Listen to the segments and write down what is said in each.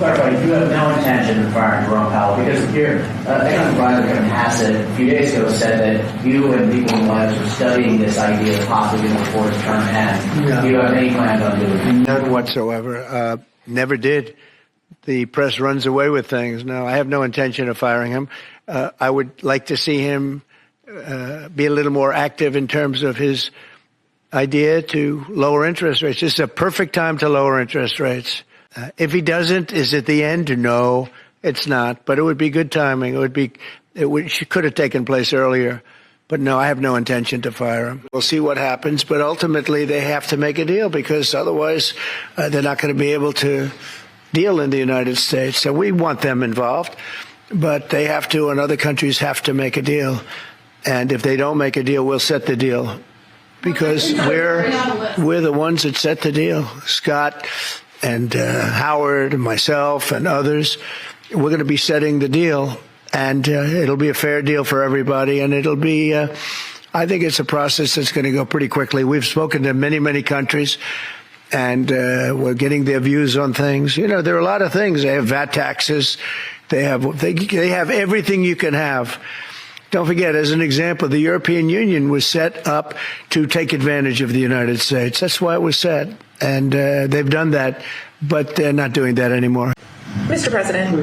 clarify, you have no intention of firing Jerome Powell because your economic advisor, Kevin Hassett, a few days ago said that you and people in the White House were studying this idea of possibly getting before his term ends. Do you have any plans on doing it? None whatsoever. Never did. The press runs away with things. No, I have no intention of firing him. I would like to see him be a little more active in terms of his idea to lower interest rates. This is a perfect time to lower interest rates. If he doesn't, is it the end? No, it's not. But it would be good timing. It could have taken place earlier. But no, I have no intention to fire him. We'll see what happens. But ultimately, they have to make a deal because otherwise they're not going to be able to deal in the United States. So we want them involved. But they have to, and other countries have to make a deal. And if they don't make a deal, we'll set the deal. Because we're the ones that set the deal. Scott and Howard and myself and others, we're going to be setting the deal. And it'll be a fair deal for everybody. And it'll be, I think it's a process that's going to go pretty quickly. We've spoken to many, many countries. And we're getting their views on things. You know, there are a lot of things. They have VAT taxes. They have everything you can have. Don't forget, as an example, the European Union was set up to take advantage of the United States. That's why it was set. And they've done that, but they're not doing that anymore. Mr. President,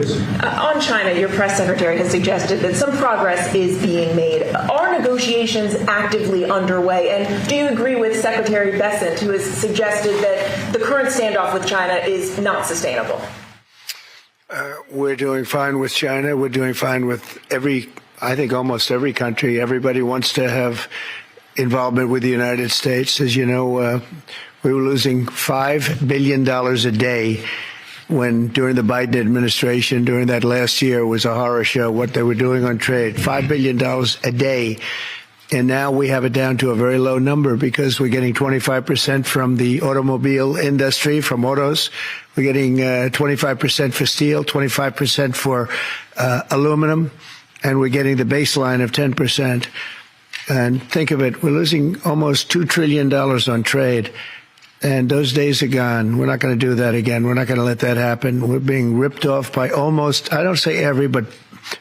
on China, your press secretary has suggested that some progress is being made. Are negotiations actively underway? And do you agree with Secretary Bessent, who has suggested that the current standoff with China is not sustainable? We're doing fine with China. We're doing fine with I think almost every country. Everybody wants to have involvement with the United States. As you know, we were losing $5 billion a day when during the Biden administration, during that last year, was a horror show what they were doing on trade. $5 billion a day. And now we have it down to a very low number because we're getting 25% from the automobile industry, from autos. We're getting 25% for steel, 25% for aluminum. And we're getting the baseline of 10%. And think of it, we're losing almost $2 trillion on trade. And those days are gone. We're not going to do that again. We're not going to let that happen. We're being ripped off by almost, I don't say every, but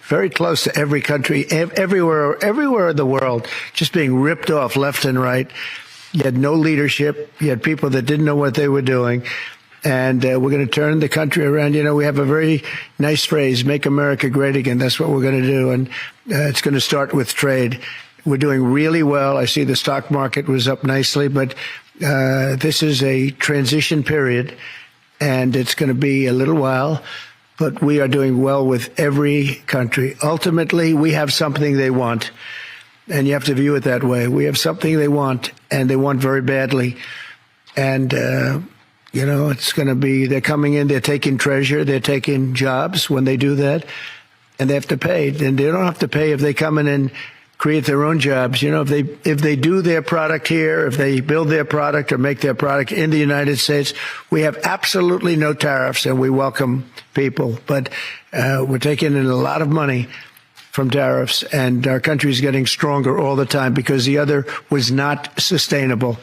very close to every country, everywhere in the world, just being ripped off left and right. You had no leadership. You had people that didn't know what they were doing. And we're going to turn the country around. You know, we have a very nice phrase, make America great again. That's what we're going to do. And it's going to start with trade. We're doing really well. I see the stock market was up nicely, but this is a transition period, and it's going to be a little while. But we are doing well with every country. Ultimately, we have something they want, and you have to view it that way. We have something they want, and they want very badly. And you know, it's going to be, they're coming in, they're taking treasure, they're taking jobs when they do that, and they have to pay. And they don't have to pay if they come in and create their own jobs. You know, if they do their product here, if they build their product or make their product in the United States, we have absolutely no tariffs, and we welcome people. But we're taking in a lot of money from tariffs, and our country is getting stronger all the time because the other was not sustainable.